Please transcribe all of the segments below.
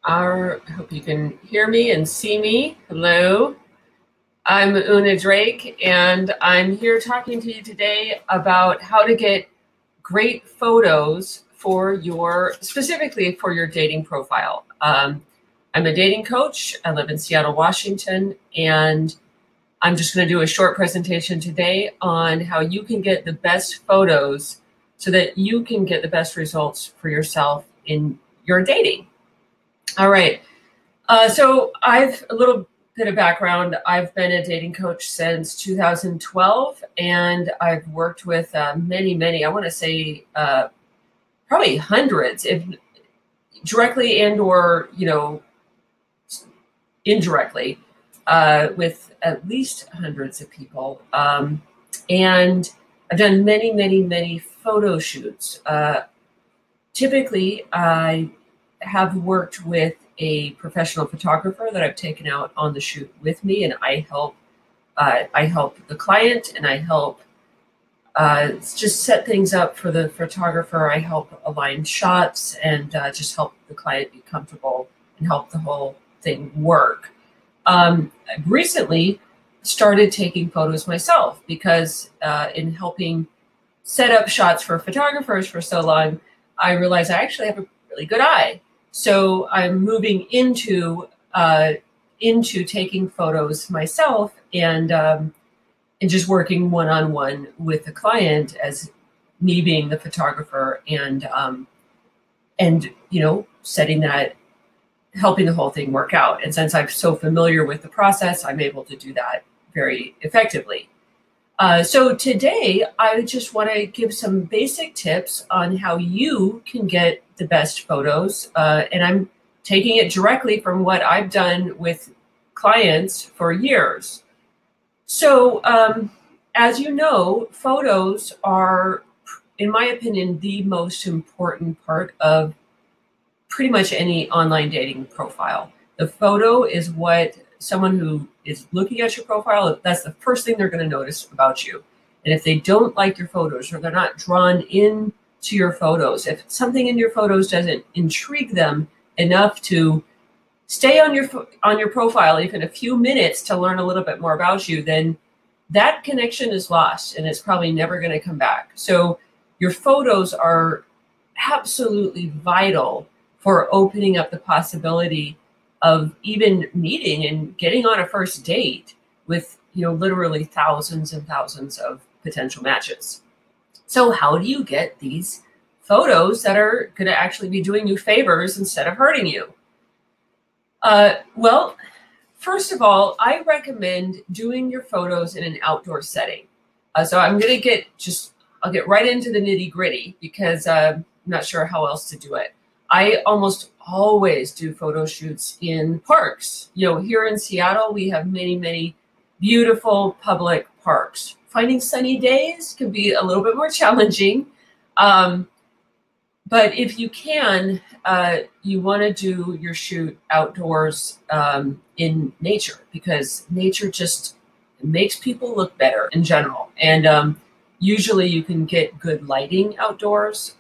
I hope you can hear me and see me. Hello, I'm Una Drake, and I'm here talking to you today about how to get great photos for specifically for your dating profile. I'm a dating coach. I live in Seattle, Washington, and I'm just going to do a short presentation today on how you can get the best photos so that you can get the best results for yourself in your dating. All right. So I've a little bit of background. I've been a dating coach since 2012, and I've worked with many, I want to say probably hundreds, if directly and or, indirectly, with at least hundreds of people. And I've done many photo shoots. Typically, I have worked with a professional photographer that I've taken out on the shoot with me, and I help the client, and I help just set things up for the photographer. I help align shots and just help the client be comfortable and help the whole thing work. I've recently started taking photos myself because in helping set up shots for photographers for so long, I realized I actually have a really good eye. So I'm moving into taking photos myself and just working one-on-one with the client as me being the photographer and setting that, helping the whole thing work out. And since I'm so familiar with the process, I'm able to do that very effectively. So today, I just want to give some basic tips on how you can get the best photos. And I'm taking it directly from what I've done with clients for years. So as you know, photos are, in my opinion, the most important part of pretty much any online dating profile. The photo is what someone who is looking at your profile, that's the first thing they're going to notice about you. And if they don't like your photos or they're not drawn in to your photos, if something in your photos doesn't intrigue them enough to stay on your profile even a few minutes to learn a little bit more about you, then that connection is lost and it's probably never going to come back. So your photos are absolutely vital for opening up the possibility of even meeting and getting on a first date with, literally thousands and thousands of potential matches. So how do you get these photos that are going to actually be doing you favors instead of hurting you? Well, first of all, I recommend doing your photos in an outdoor setting. So I'll get right into the nitty gritty because I'm not sure how else to do it. I almost always do photo shoots in parks. Here in Seattle, we have many beautiful public parks. Finding sunny days can be a little bit more challenging. But if you can, you want to do your shoot outdoors in nature because nature just makes people look better in general. And usually you can get good lighting outdoors.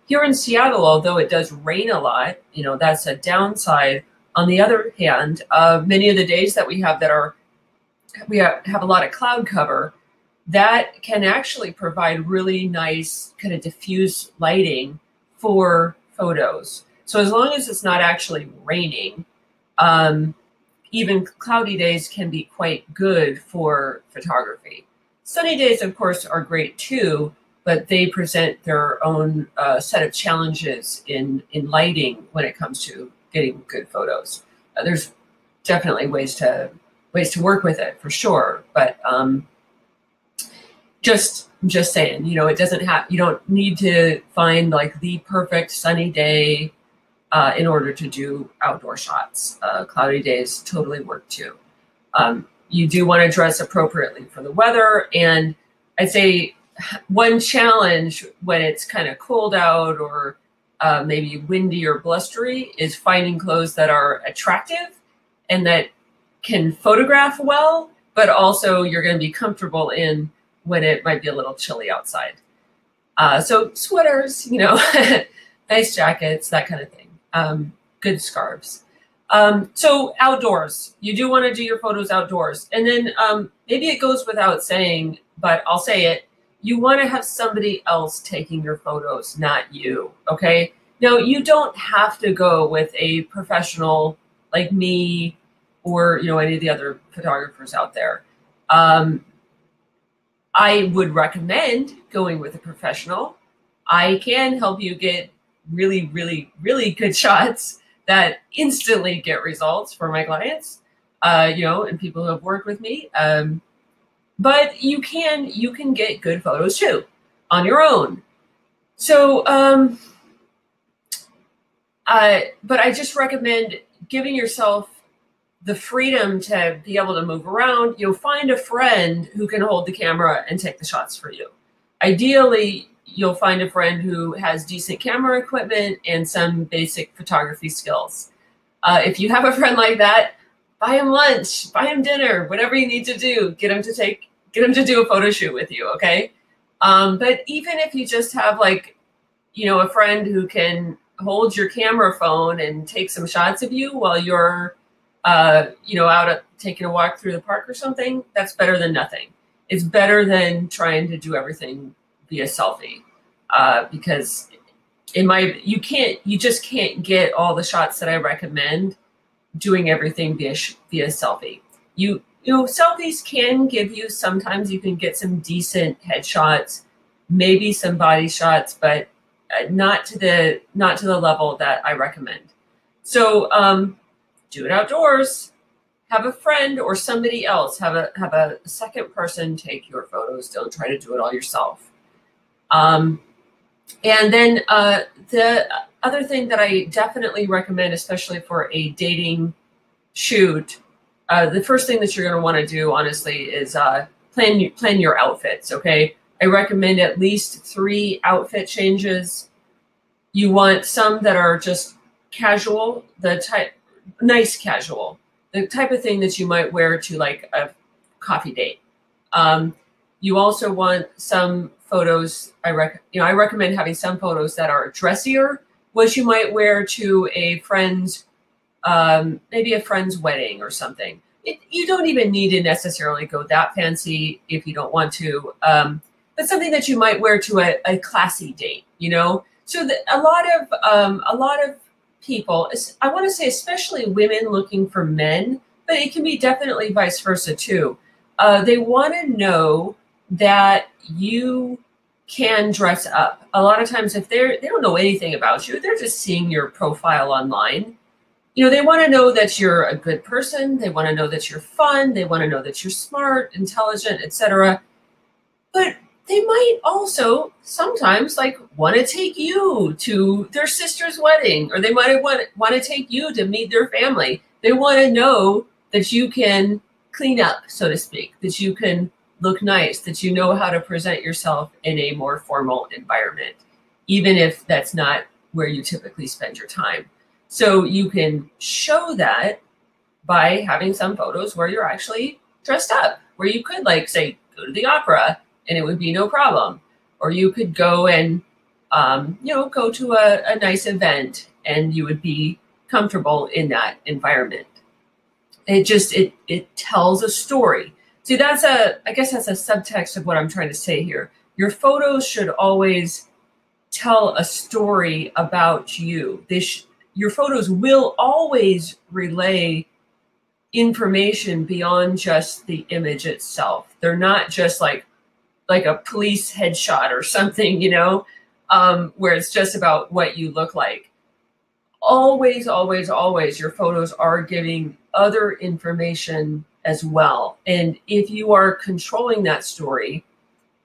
Here in Seattle, although it does rain a lot, that's a downside. On the other hand, many of the days that we have have a lot of cloud cover, that can actually provide really nice kind of diffuse lighting for photos. So as long as it's not actually raining, even cloudy days can be quite good for photography. Sunny days, of course, are great too, but they present their own set of challenges in lighting when it comes to getting good photos. There's definitely ways to work with it for sure, but just saying, it doesn't have, you don't need to find like the perfect sunny day in order to do outdoor shots. Cloudy days totally work too. You do want to dress appropriately for the weather, and I'd say one challenge when it's kind of cold out or maybe windy or blustery is finding clothes that are attractive and that can photograph well, but also you're going to be comfortable in when it might be a little chilly outside. So sweaters, nice jackets, that kind of thing. good scarves. So outdoors, you do want to do your photos outdoors. And then maybe it goes without saying, but I'll say it. You want to have somebody else taking your photos, not you. Okay. Now, you don't have to go with a professional like me or, any of the other photographers out there. I would recommend going with a professional. I can help you get really, really, really good shots that instantly get results for my clients, and people who have worked with me. But you can get good photos too on your own. So, but I just recommend giving yourself the freedom to be able to move around. Find a friend who can hold the camera and take the shots for you. Ideally, you'll find a friend who has decent camera equipment and some basic photography skills. If you have a friend like that, buy him lunch, buy him dinner, whatever you need to do. Get him to do a photo shoot with you, okay? But even if you just have a friend who can hold your camera phone and take some shots of you while you're, out taking a walk through the park or something, that's better than nothing. It's better than trying to do everything via selfie, because you just can't get all the shots that I recommend doing everything via selfie. Selfies can give you, sometimes you can get some decent headshots, maybe some body shots, but not to the level that I recommend. So do it outdoors. Have a friend or somebody else, have a second person take your photos. Don't try to do it all yourself. And then the other thing that I definitely recommend, especially for a dating shoot, the first thing that you're going to want to do, honestly, is plan your outfits. Okay, I recommend at least 3 outfit changes. You want some that are just casual, nice casual, the type of thing that you might wear to like a coffee date. You also want some photos. I recommend having some photos that are dressier, which you might wear to a friend's, maybe a friend's wedding or something. You don't even need to necessarily go that fancy if you don't want to, but something that you might wear to a classy date, So a lot of people, I want to say especially women looking for men, but it can be definitely vice versa too. They want to know that you can dress up. A lot of times if they don't know anything about you, they're just seeing your profile online. They want to know that you're a good person. They want to know that you're fun. They want to know that you're smart, intelligent, etc. But they might also sometimes want to take you to their sister's wedding, or they might want to take you to meet their family. They want to know that you can clean up, so to speak, that you can look nice, that you know how to present yourself in a more formal environment, even if that's not where you typically spend your time. So you can show that by having some photos where you're actually dressed up, where you could say go to the opera and it would be no problem. Or you could go and, go to a nice event and you would be comfortable in that environment. It tells a story. See, I guess that's a subtext of what I'm trying to say here. Your photos should always tell a story about you. Your photos will always relay information beyond just the image itself. They're not just like a police headshot or something, where it's just about what you look like. Always, always, always, your photos are giving other information as well. And if you are controlling that story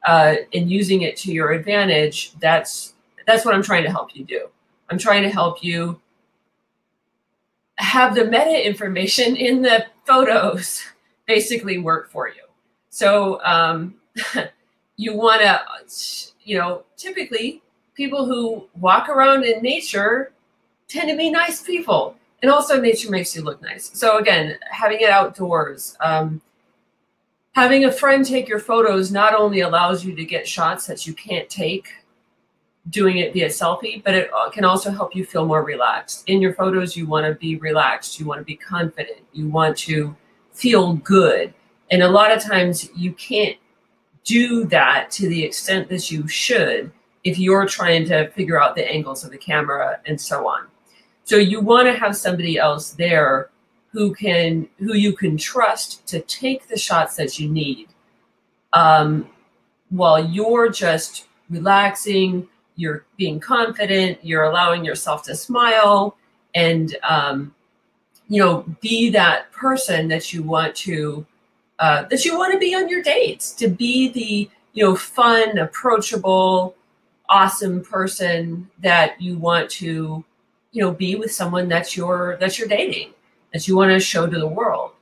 and using it to your advantage, that's what I'm trying to help you do. I'm trying to help you have the meta information in the photos basically work for you. So you want to, typically people who walk around in nature tend to be nice people. And also nature makes you look nice. So again, having it outdoors, having a friend take your photos not only allows you to get shots that you can't take doing it via selfie, but it can also help you feel more relaxed. In your photos, you want to be relaxed, you want to be confident, you want to feel good. And a lot of times you can't do that to the extent that you should if you're trying to figure out the angles of the camera and so on. So you want to have somebody else there who you can trust to take the shots that you need, while you're just relaxing, you're being confident, you're allowing yourself to smile and be that person that you want to be on your dates, to be the fun, approachable, awesome person that you want to be with someone that you're dating, that you want to show to the world.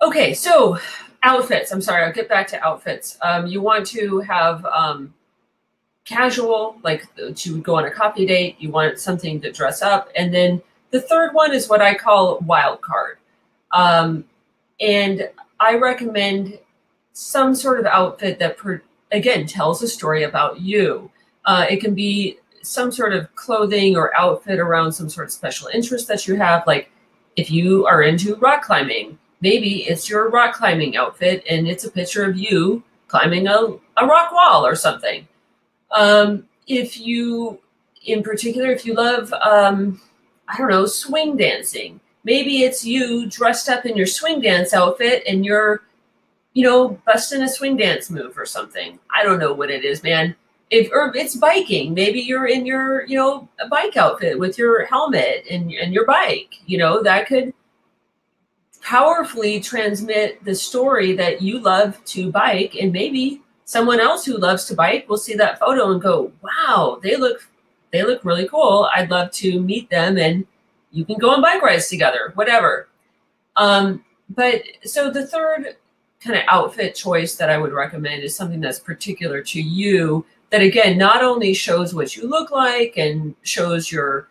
Okay, so outfits. I'm sorry, I'll get back to outfits. You want to have casual, like you would go on a coffee date. You want something to dress up. And then the third one is what I call wild card. And I recommend some sort of outfit that, again, tells a story about you. It can be some sort of clothing or outfit around some sort of special interest that you have. Like if you are into rock climbing, maybe it's your rock climbing outfit and it's a picture of you climbing a rock wall or something. If you love, I don't know, swing dancing, maybe it's you dressed up in your swing dance outfit and you're, busting a swing dance move or something. I don't know what it is, man. Or it's biking, maybe you're in your, a bike outfit with your helmet and your bike, that could powerfully transmit the story that you love to bike. And maybe someone else who loves to bike will see that photo and go, wow, they look really cool. I'd love to meet them and you can go on bike rides together, whatever. But so the third kind of outfit choice that I would recommend is something that's particular to you, that again, not only shows what you look like and shows your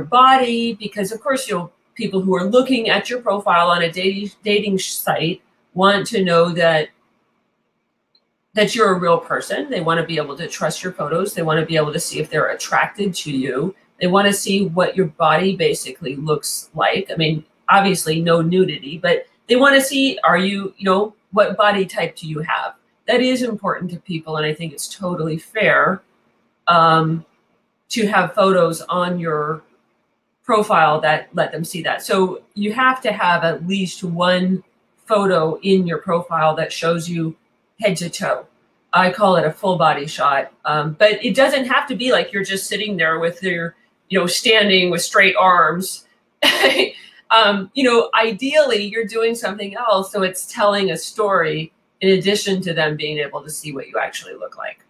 body, because of course, people who are looking at your profile on a dating site want to know that you're a real person. They want to be able to trust your photos. They want to be able to see if they're attracted to you. They want to see what your body basically looks like. I mean, obviously no nudity, but they want to see, are you, what body type do you have? That is important to people. And I think it's totally fair to have photos on your profile that let them see that. So you have to have at least one photo in your profile that shows you head to toe. I call it a full body shot. But it doesn't have to be like you're just sitting there with your, standing with straight arms. Ideally you're doing something else. So it's telling a story in addition to them being able to see what you actually look like.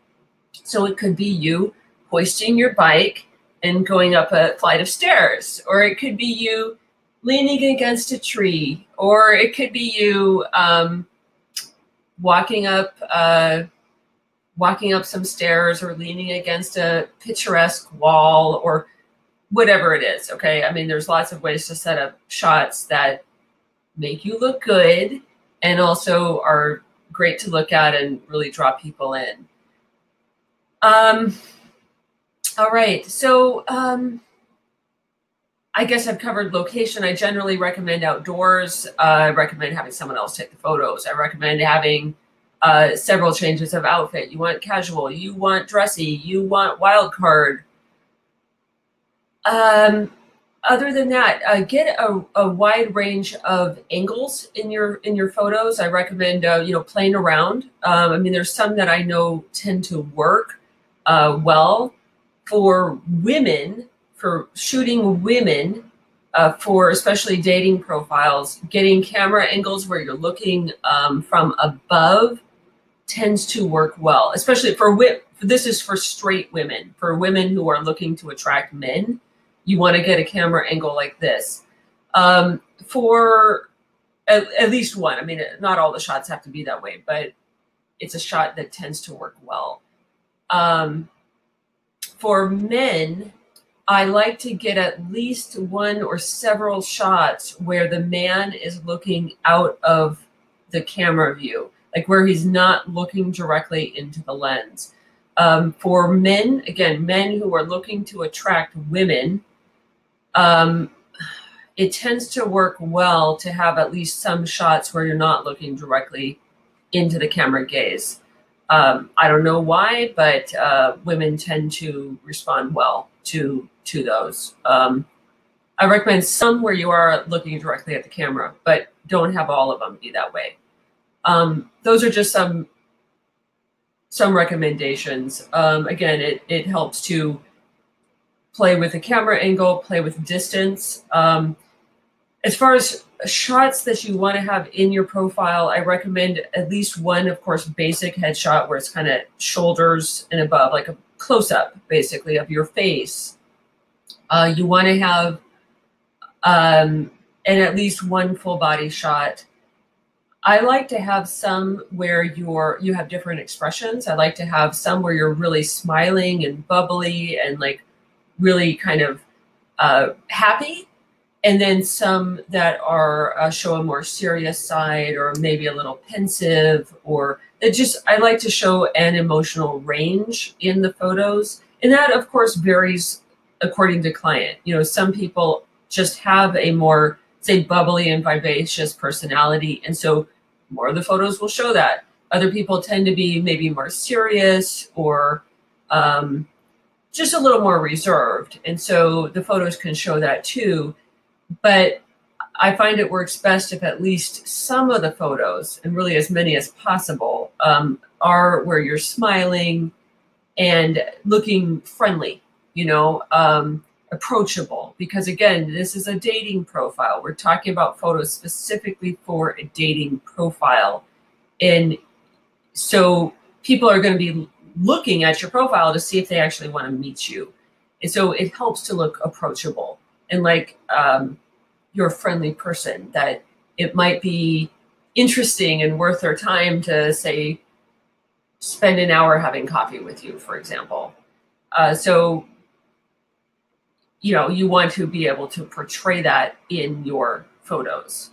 So it could be you hoisting your bike and going up a flight of stairs, or it could be you leaning against a tree, or it could be you walking up some stairs or leaning against a picturesque wall or whatever it is. Okay. I mean, there's lots of ways to set up shots that make you look good and also are great to look at and really draw people in. All right. So I guess I've covered location. I generally recommend outdoors. I recommend having someone else take the photos. I recommend having several changes of outfit. You want casual, you want dressy, you want wild card. Other than that, get a wide range of angles in your photos. I recommend playing around. I mean, there's some that I know tend to work well for women, for shooting women, for especially dating profiles. Getting camera angles where you're looking from above tends to work well, especially this is for straight women. For women who are looking to attract men, you want to get a camera angle like this. For at least one. I mean, not all the shots have to be that way, but it's a shot that tends to work well. For men, I like to get at least one or several shots where the man is looking out of the camera view, like where he's not looking directly into the lens. For men, again, men who are looking to attract women, it tends to work well to have at least some shots where you're not looking directly into the camera gaze. I don't know why, but women tend to respond well to those. I recommend some where you are looking directly at the camera, but don't have all of them be that way. Those are just some recommendations. Again, it helps to play with the camera angle, play with distance. As far as shots that you want to have in your profile, I recommend at least one, of course, basic headshot where it's kind of shoulders and above, like a close-up, basically, of your face. You want to have and at least one full body shot. I like to have some where you have different expressions. I like to have some where you're really smiling and bubbly and like really kind of happy, and then some that are show a more serious side or maybe a little pensive, or I like to show an emotional range in the photos. And that of course varies according to client. You know, some people just have a more, say, bubbly and vivacious personality, and so more of the photos will show that. Other people tend to be maybe more serious or just a little more reserved, and so the photos can show that too. But I find it works best if at least some of the photos, and really as many as possible, are where you're smiling and looking friendly, you know, approachable. Because again, this is a dating profile. We're talking about photos specifically for a dating profile. And so people are going to be looking at your profile to see if they actually want to meet you. And so it helps to look approachable and like you're a friendly person, that it might be interesting and worth their time to, say, spend an hour having coffee with you, for example. So, you know, you want to be able to portray that in your photos.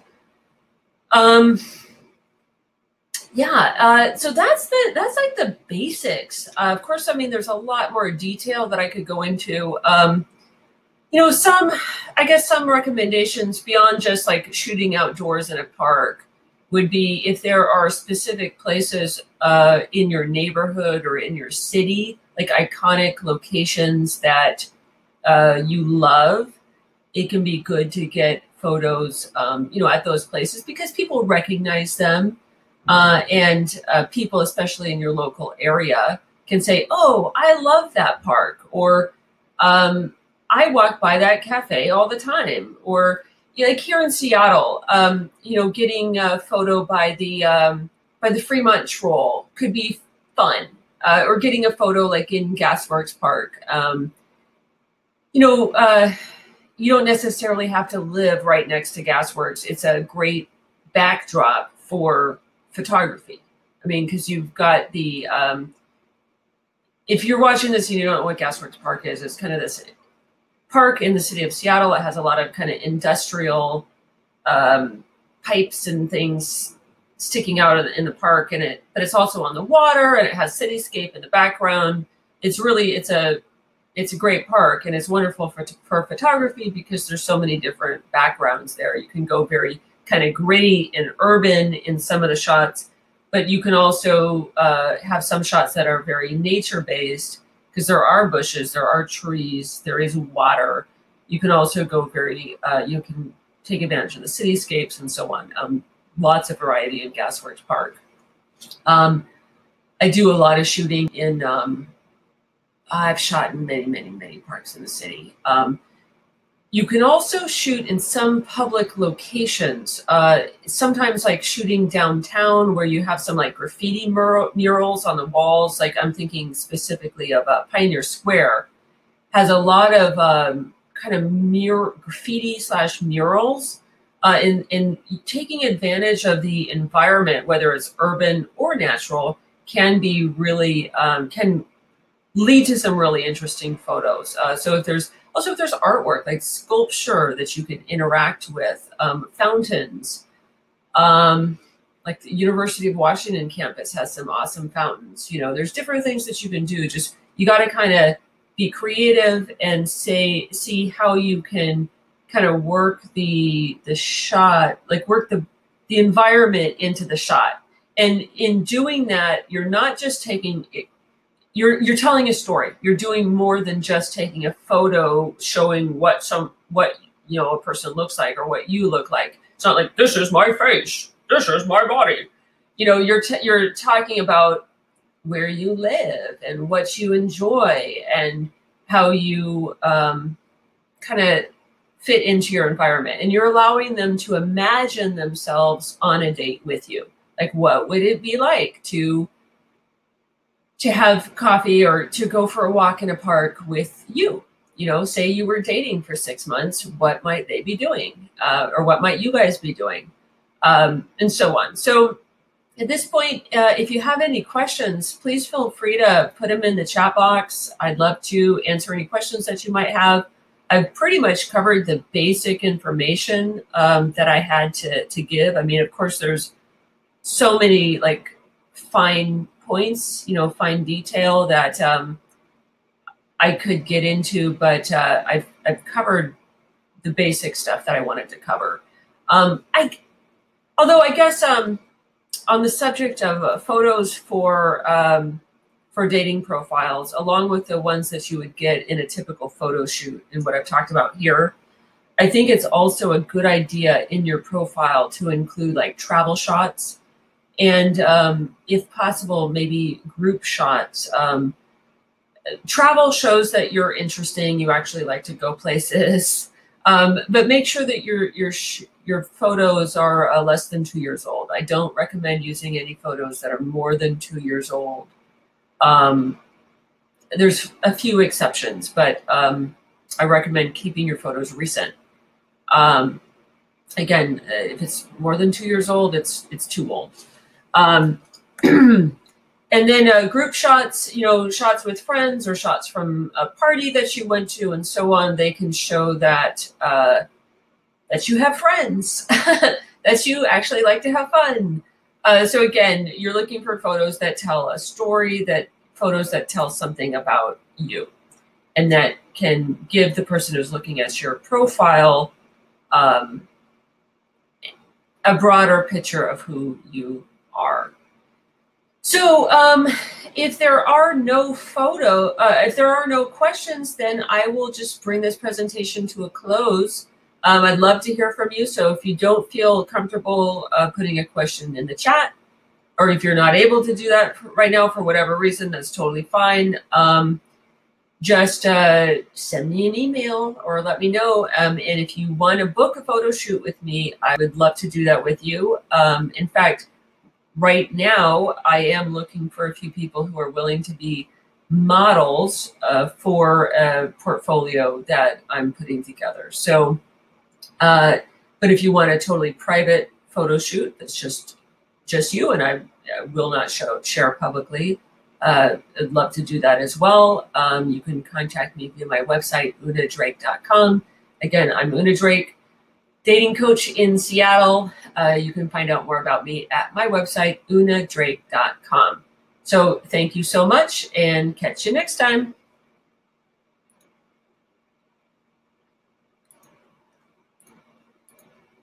Yeah, so that's like the basics. Of course, I mean, there's a lot more detail that I could go into. You know, I guess some recommendations beyond just like shooting outdoors in a park would be if there are specific places in your neighborhood or in your city, like iconic locations that you love. It can be good to get photos, you know, at those places because people recognize them. And people, especially in your local area, can say, "Oh, I love that park," or "I walk by that cafe all the time," or you know, like here in Seattle, you know, getting a photo by the Fremont Troll could be fun, or getting a photo like in Gasworks Park. You know, you don't necessarily have to live right next to Gasworks. It's a great backdrop for photography. I mean, because you've got the, if you're watching this and you don't know what Gasworks Park is, it's kind of this park in the city of Seattle. It has a lot of kind of industrial pipes and things sticking out in the park, but it's also on the water, and it has cityscape in the background. It's a great park, and it's wonderful for photography because there's so many different backgrounds there. You can go very kind of gritty and urban in some of the shots, but you can also have some shots that are very nature-based because there are bushes, there are trees, there is water. You can also go very, you can take advantage of the cityscapes and so on. Lots of variety in Gasworks Park. I do a lot of shooting in, I've shot in many, many, many parks in the city. You can also shoot in some public locations, sometimes like shooting downtown where you have some like graffiti murals on the walls. Like I'm thinking specifically of Pioneer Square has a lot of kind of graffiti / murals, in taking advantage of the environment, whether it's urban or natural, can be really, can lead to some really interesting photos. So if there's artwork like sculpture that you can interact with, fountains, like the University of Washington campus has some awesome fountains. You know, there's different things that you can do. Just you got to kind of be creative and see how you can kind of work the shot, like work the environment into the shot. And in doing that, you're not just taking it, you're telling a story. You're doing more than just taking a photo showing what you know a person looks like or what you look like. It's not like, this is my face, this is my body. You know, you're talking about where you live and what you enjoy and how you kind of fit into your environment. And you're allowing them to imagine themselves on a date with you. Like, what would it be like to have coffee or to go for a walk in a park with you? You know, say you were dating for 6 months, what might they be doing? Or what might you guys be doing? And so on. So at this point, if you have any questions, please feel free to put them in the chat box. I'd love to answer any questions that you might have. I've pretty much covered the basic information that I had to give. I mean, of course, there's so many like fine points, you know, fine detail that I could get into, but I've covered the basic stuff that I wanted to cover. Although I guess on the subject of photos for dating profiles, along with the ones that you would get in a typical photo shoot and what I've talked about here, I think it's also a good idea in your profile to include like travel shots and if possible, maybe group shots. Travel shows that you're interesting, you actually like to go places, but make sure that your photos are less than 2 years old. I don't recommend using any photos that are more than 2 years old. There's a few exceptions, but I recommend keeping your photos recent. Again, if it's more than 2 years old, it's too old. And then group shots, you know, shots with friends or shots from a party that you went to and so on, they can show that that you have friends, that you actually like to have fun. So again, you're looking for photos that tell a story, photos that tell something about you, and that can give the person who's looking at your profile a broader picture of who you are. So if there are no questions, then I will just bring this presentation to a close. I'd love to hear from you. So if you don't feel comfortable putting a question in the chat, or if you're not able to do that right now for whatever reason, that's totally fine. Just send me an email or let me know. And if you want to book a photo shoot with me, I would love to do that with you. In fact, right now, I am looking for a few people who are willing to be models for a portfolio that I'm putting together. So, but if you want a totally private photo shoot that's just you and I will not share publicly, I'd love to do that as well. You can contact me via my website, unadrake.com. Again, I'm Una Drake, dating coach in Seattle. You can find out more about me at my website, unadrake.com. So thank you so much and catch you next time.